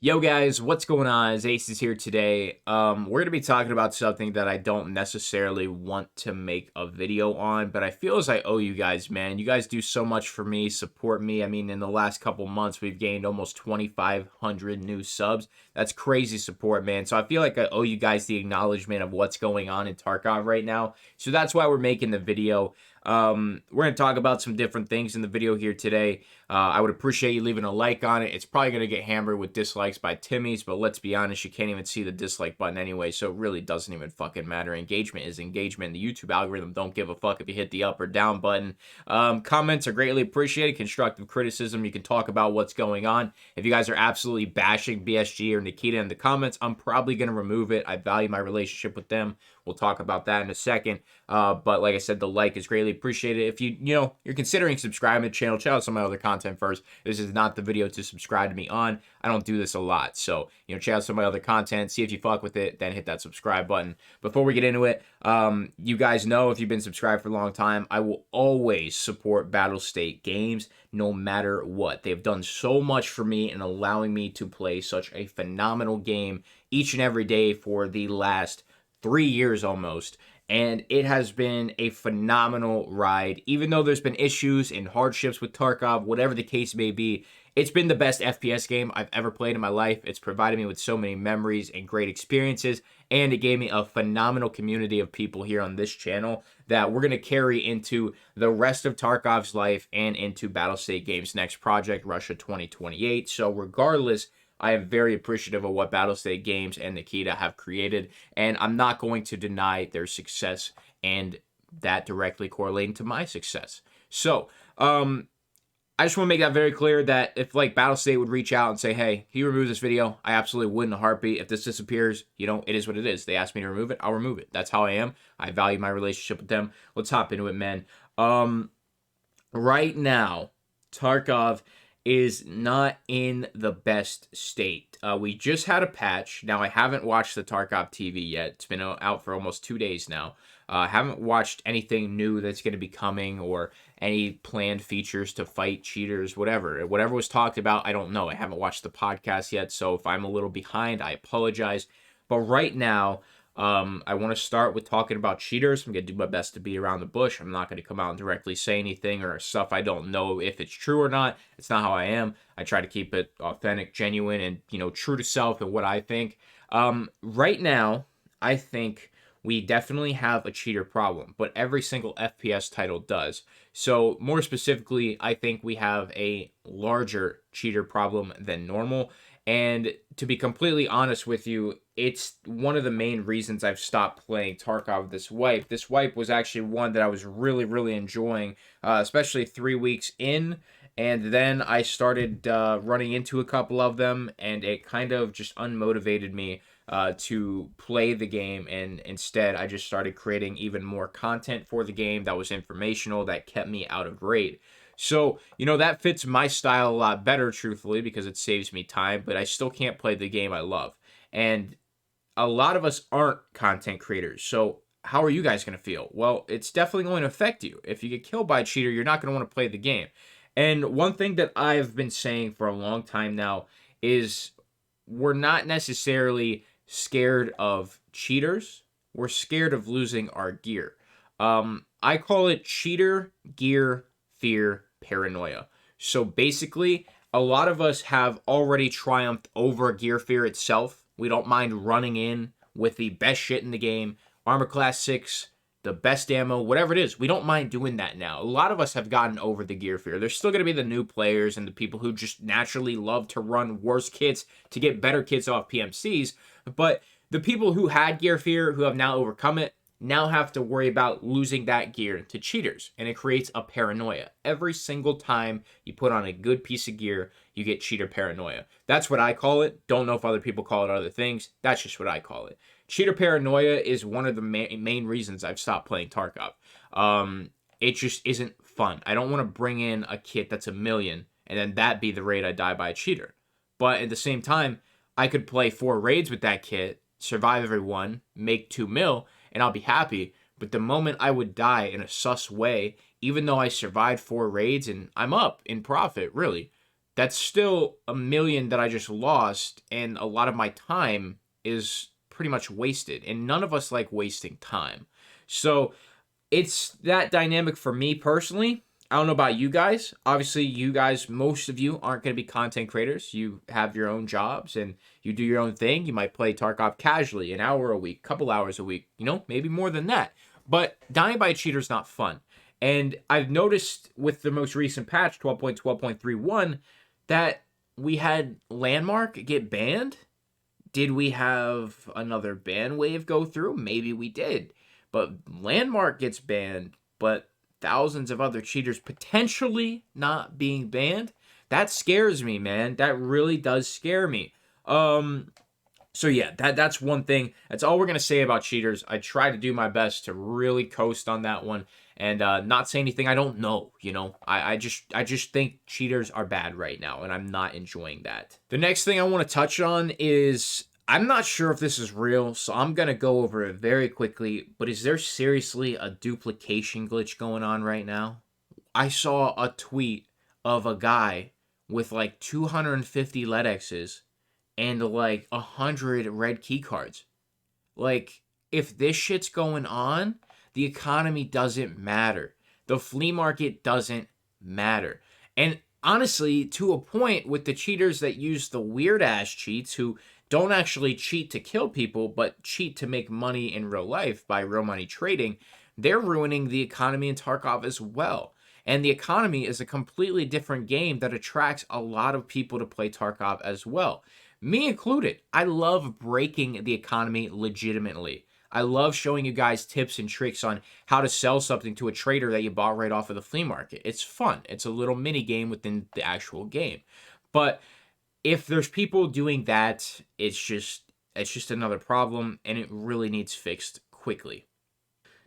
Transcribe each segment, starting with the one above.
Yo guys, what's going on? It's Acez here today. We're gonna be talking about something that I don't necessarily want to make a video on, but I feel as I owe you guys, man. You guys do so much for me, support me. I mean, in the last couple months, we've gained almost 2,500 new subs. That's crazy support, man. So I feel like I owe you guys the acknowledgement of what's going on in Tarkov right now. So that's why we're making the video. We're going to talk about some different things in the video here today. I would appreciate you leaving a like on it. It's probably going to get hammered with dislikes by Timmy's, but let's be honest, you can't even see the dislike button anyway, so it really doesn't even fucking matter. Engagement is engagement. The YouTube algorithm don't give a fuck if you hit the up or down button. Comments are greatly appreciated. Constructive criticism, you can talk about what's going on. If you guys are absolutely bashing BSG or Nikita in the comments, I'm probably going to remove it. I value my relationship with them. We'll talk about that in a second. But like I said, the like is greatly appreciated. If you're considering subscribing to the channel, check out some of my other content first. This is not the video to subscribe to me on. I don't do this a lot. So, check out some of my other content, see if you fuck with it, then hit that subscribe button. Before we get into it, you guys know, if you've been subscribed for a long time, I will always support Battle State Games no matter what. They've done so much for me in allowing me to play such a phenomenal game each and every day for the last 3 years almost, and it has been a phenomenal ride. Even though there's been issues and hardships with Tarkov, whatever the case may be, it's been the best FPS game I've ever played in my life. It's provided me with so many memories and great experiences, and it gave me a phenomenal community of people here on this channel that we're going to carry into the rest of Tarkov's life and into Battlestate Games' next project, Russia 2028. So regardless, I am very appreciative of what Battlestate Games and Nikita have created, and I'm not going to deny their success and that directly correlating to my success. So, I just want to make that very clear that if like Battlestate would reach out and say, hey, can you remove this video? I absolutely would in a heartbeat. If this disappears, it is what it is. They asked me to remove it, I'll remove it. That's how I am. I value my relationship with them. Let's hop into it, man. Right now, Tarkov is not in the best state. We just had a patch. Now, I haven't watched the Tarkov TV yet. It's been out for almost 2 days now. I haven't watched anything new that's going to be coming or any planned features to fight cheaters, whatever. Whatever was talked about, I don't know. I haven't watched the podcast yet, so if I'm a little behind, I apologize. But right now, I want to start with talking about cheaters. I'm going to do my best to beat around the bush. I'm not going to come out and directly say anything or stuff I don't know if it's true or not. It's not how I am. I try to keep it authentic, genuine, and, true to self and what I think. Right now, I think we definitely have a cheater problem, but every single FPS title does. So more specifically, I think we have a larger cheater problem than normal. And to be completely honest with you, it's one of the main reasons I've stopped playing Tarkov this wipe. This wipe was actually one that I was really, really enjoying, especially 3 weeks in. And then I started running into a couple of them, and it kind of just unmotivated me to play the game. And instead, I just started creating even more content for the game that was informational, that kept me out of raid. So, that fits my style a lot better, truthfully, because it saves me time, but I still can't play the game I love. And a lot of us aren't content creators. So, how are you guys going to feel? Well, it's definitely going to affect you. If you get killed by a cheater, you're not going to want to play the game. And one thing that I've been saying for a long time now is we're not necessarily scared of cheaters. We're scared of losing our gear. I call it cheater, gear, fear, paranoia. So basically, a lot of us have already triumphed over gear fear itself. We don't mind running in with the best shit in the game, armor class 6, the best ammo, whatever it is. We don't mind doing that now. A lot of us have gotten over the gear fear. There's still going to be the new players and the people who just naturally love to run worse kits to get better kits off PMCs. But the people who had gear fear, who have now overcome it, now have to worry about losing that gear to cheaters, and it creates a paranoia. Every single time you put on a good piece of gear, you get cheater paranoia. That's what I call it. Don't know if other people call it other things. That's just what I call it. Cheater paranoia is one of the main reasons I've stopped playing Tarkov. It just isn't fun. I don't want to bring in a kit that's 1,000,000 and then that be the raid I die by a cheater. But at the same time, I could play 4 raids with that kit, survive every one, make 2 mil, and I'll be happy. But the moment I would die in a sus way, even though I survived 4 raids and I'm up in profit, really, that's still a million that I just lost, and a lot of my time is pretty much wasted, and none of us like wasting time. So it's that dynamic for me personally. I don't know about you guys. Obviously, you guys, most of you aren't going to be content creators. You have your own jobs and you do your own thing. You might play Tarkov casually, an hour a week, couple hours a week, maybe more than that. But dying by a cheater is not fun. And I've noticed with the most recent patch, 12.12.31, that we had Landmark get banned. Did we have another ban wave go through? Maybe we did. But Landmark gets banned, but thousands of other cheaters potentially not being banned. That scares me, man. That really does scare me. So yeah, that's one thing. That's all we're gonna say about cheaters. I try to do my best to really coast on that one and not say anything I don't know. I just think cheaters are bad right now, and I'm not enjoying that. The next thing I want to touch on is I'm not sure if this is real, so I'm gonna go over it very quickly. But is there seriously a duplication glitch going on right now? I saw a tweet of a guy with like 250 LEDXs and like 100 red key cards. Like, if this shit's going on, the economy doesn't matter. The flea market doesn't matter. And honestly, to a point, with the cheaters that use the weird ass cheats who don't actually cheat to kill people, but cheat to make money in real life by real money trading, they're ruining the economy in Tarkov as well. And the economy is a completely different game that attracts a lot of people to play Tarkov as well. Me included. I love breaking the economy legitimately. I love showing you guys tips and tricks on how to sell something to a trader that you bought right off of the flea market. It's fun. It's a little mini game within the actual game. But if there's people doing that, it's just another problem, and it really needs fixed quickly.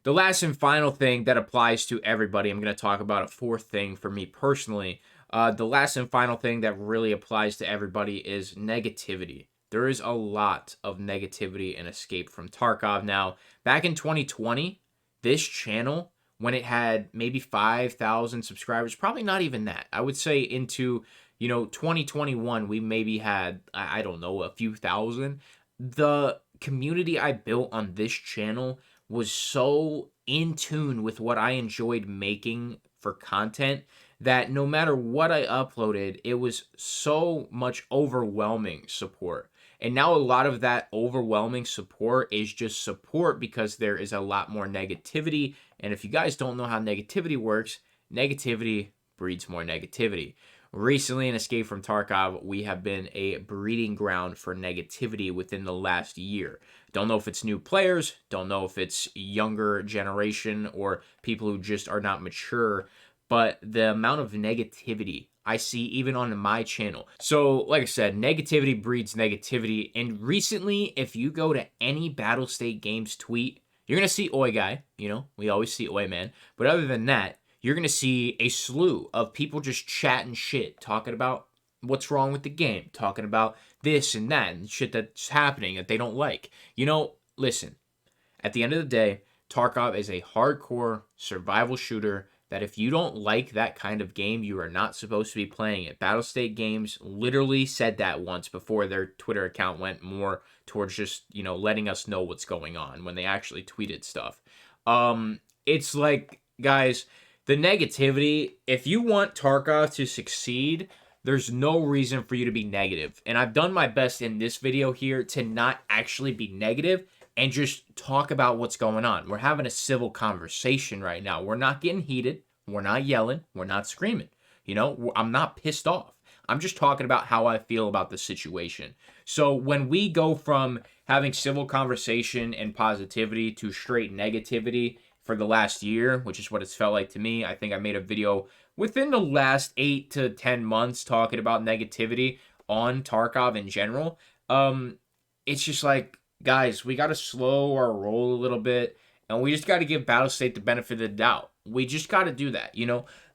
The last and final thing that applies to everybody, I'm going to talk about a fourth thing for me personally. The last and final thing that really applies to everybody is negativity. There is a lot of negativity and escape from Tarkov. Now, back in 2020, this channel, when it had maybe 5,000 subscribers, probably not even that. I would say into 2021, we maybe had, I don't know, a few thousand. The community I built on this channel was so in tune with what I enjoyed making for content that no matter what I uploaded, it was so much overwhelming support. And now a lot of that overwhelming support is just support because there is a lot more negativity. And if you guys don't know how negativity works, negativity breeds more negativity. Recently in Escape from Tarkov, we have been a breeding ground for negativity within the last year. Don't know if it's new players, don't know if it's younger generation or people who just are not mature, but the amount of negativity I see even on my channel. So, like I said, negativity breeds negativity. And recently, if you go to any Battle State Games tweet, you're going to see Oi Guy. We always see Oi Man. But other than that, you're going to see a slew of people just chatting shit, talking about what's wrong with the game, talking about this and that and shit that's happening that they don't like. Listen, at the end of the day, Tarkov is a hardcore survival shooter that if you don't like that kind of game, you are not supposed to be playing it. Battle State Games literally said that once before their Twitter account went more towards just, letting us know what's going on when they actually tweeted stuff. It's like, guys, the negativity, if you want Tarkov to succeed, there's no reason for you to be negative. And I've done my best in this video here to not actually be negative and just talk about what's going on. We're having a civil conversation right now. We're not getting heated. We're not yelling. We're not screaming. I'm not pissed off. I'm just talking about how I feel about the situation. So when we go from having civil conversation and positivity to straight negativity for the last year, which is what it's felt like to me, I think I made a video within the last 8 to 10 months talking about negativity on Tarkov in general. It's just like, guys, we got to slow our roll a little bit, and we just got to give Battle State the benefit of the doubt. We just got to do that.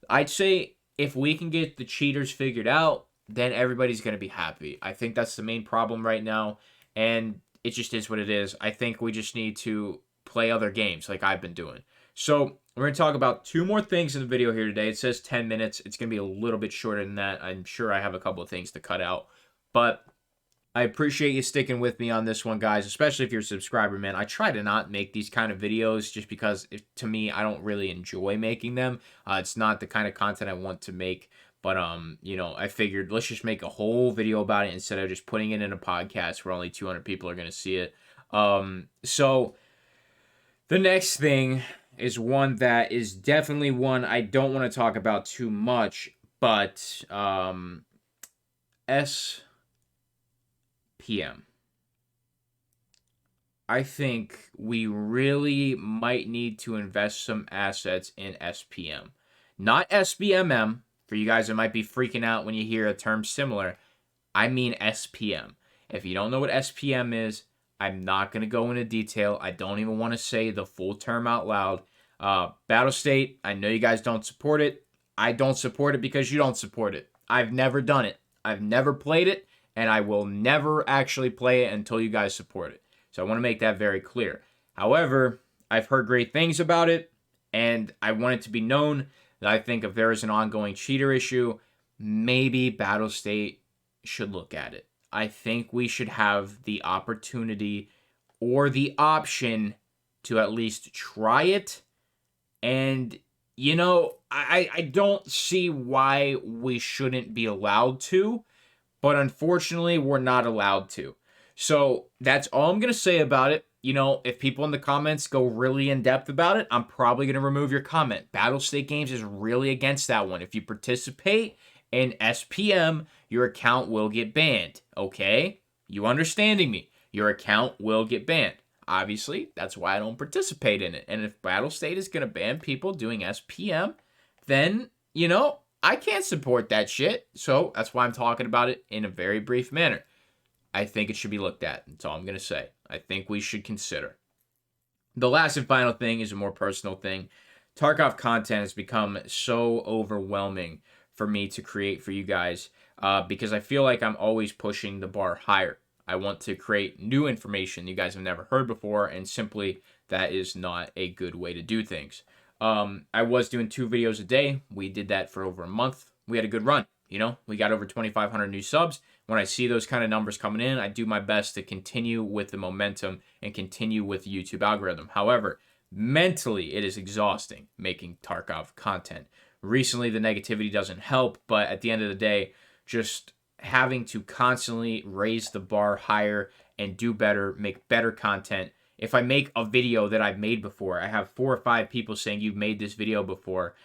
I'd say if we can get the cheaters figured out, then everybody's going to be happy. I think that's the main problem right now, and it just is what it is. I think we just need to play other games like I've been doing. So We're going to talk about two more things in the video here today. It says 10 minutes. It's going to be a little bit shorter than that. I'm sure I have a couple of things to cut out. But I appreciate you sticking with me on this one, guys, especially if you're a subscriber, man. I try to not make these kind of videos just because, to me, I don't really enjoy making them. It's not the kind of content I want to make. But, I figured let's just make a whole video about it instead of just putting it in a podcast where only 200 people are going to see it. So the next thing is one that is definitely one I don't want to talk about too much, but SPM. I think we really might need to invest some assets in SPM. Not SBMM. For you guys that might be freaking out when you hear a term similar, I mean SPM. If you don't know what SPM is, I'm not going to go into detail. I don't even want to say the full term out loud. Battle State, I know you guys don't support it. I don't support it because you don't support it. I've never done it. I've never played it, and I will never actually play it until you guys support it. So I want to make that very clear. However, I've heard great things about it, and I want it to be known that I think if there is an ongoing cheater issue, maybe Battle State should look at it. I think we should have the opportunity or the option to at least try it. And, I don't see why we shouldn't be allowed to, but unfortunately, we're not allowed to. So that's all I'm going to say about it. If people in the comments go really in depth about it, I'm probably going to remove your comment. Battle State Games is really against that one. If you participate in SPM, your account will get banned. Okay? You understanding me? Your account will get banned. Obviously, that's why I don't participate in it. And if Battle State is going to ban people doing SPM, then, I can't support that shit. So that's why I'm talking about it in a very brief manner. I think it should be looked at. That's all I'm going to say. I think we should consider. The last and final thing is a more personal thing. Tarkov content has become so overwhelming for me to create for you guys because I feel like I'm always pushing the bar higher. I want to create new information you guys have never heard before, and simply that is not a good way to do things. I was doing 2 videos a day. We did that for over a month. We had a good run. We got over 2,500 new subs. When I see those kind of numbers coming in, I do my best to continue with the momentum and continue with the YouTube algorithm. However, mentally, it is exhausting making Tarkov content. Recently, the negativity doesn't help, but at the end of the day, just having to constantly raise the bar higher and do better, make better content. If I make a video that I've made before, I have 4 or 5 people saying you've made this video before,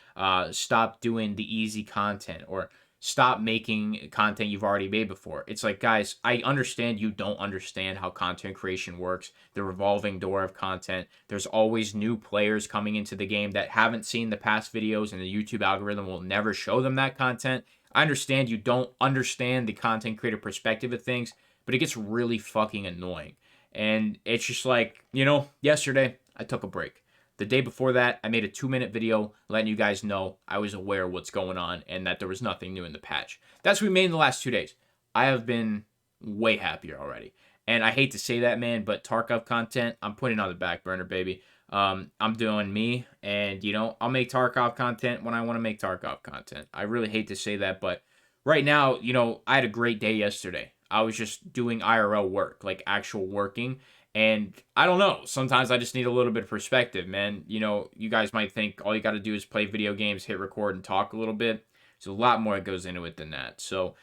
stop doing the easy content, or stop making content you've already made before. It's like, guys, I understand you don't understand how content creation works, the revolving door of content. There's always new players coming into the game that haven't seen the past videos, and the YouTube algorithm will never show them that content. I understand you don't understand the content creator perspective of things, but it gets really fucking annoying. And it's just like, yesterday I took a break. The day before that, I made a 2-minute video letting you guys know I was aware of what's going on and that there was nothing new in the patch. That's what we made in the last 2 days. I have been way happier already. And I hate to say that, man, but Tarkov content, I'm putting on the back burner, baby. I'm doing me, and, I'll make Tarkov content when I want to make Tarkov content. I really hate to say that, but right now, I had a great day yesterday. I was just doing IRL work, like actual working. And I don't know, sometimes I just need a little bit of perspective, man. You guys might think all you got to do is play video games, hit record, and talk a little bit. There's a lot more that goes into it than that. So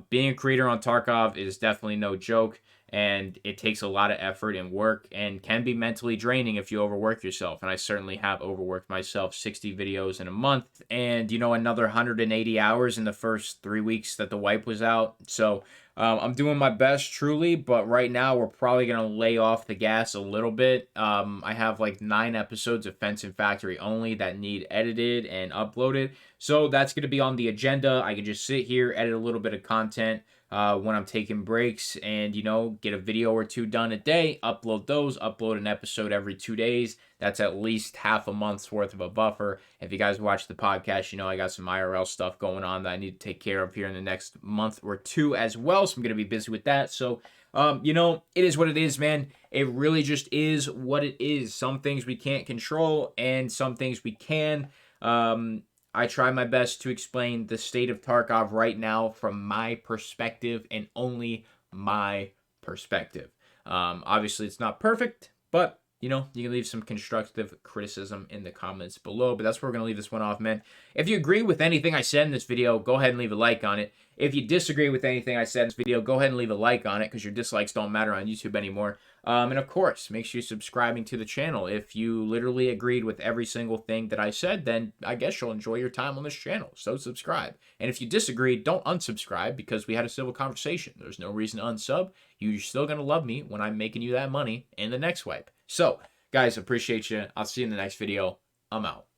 being a creator on Tarkov is definitely no joke, and it takes a lot of effort and work and can be mentally draining if you overwork yourself. And I certainly have overworked myself. 60 videos in a month, and another 180 hours in the first 3 weeks that the wipe was out. So I'm doing my best, truly, but right now we're probably going to lay off the gas a little bit. I have like 9 episodes of Fence and Factory only that need edited and uploaded, so that's going to be on the agenda. I can just sit here, edit a little bit of content when I'm taking breaks, and get a video or 2 done a day, upload those, upload an episode every 2 days. That's at least half a month's worth of a buffer. If you guys watch the podcast, I got some IRL stuff going on that I need to take care of here in the next month or 2 as well, so I'm going to be busy with that. So You know, it is what it is, man. It really just is what it is. Some things we can't control, and some things we can. Um, I try my best to explain the state of Tarkov right now from my perspective and only my perspective. Obviously, it's not perfect, but you know, you can leave some constructive criticism in the comments below. But that's where we're going to leave this one off, man. If you agree with anything I said in this video, go ahead and leave a like on it. If you disagree with anything I said in this video, go ahead and leave a like on it because your dislikes don't matter on YouTube anymore. And of course, make sure you're subscribing to the channel. If you literally agreed with every single thing that I said, then I guess you'll enjoy your time on this channel. So subscribe. And if you disagree, don't unsubscribe because we had a civil conversation. There's no reason to unsub. You're still going to love me when I'm making you that money in the next wipe. So, guys, appreciate you. I'll see you in the next video. I'm out.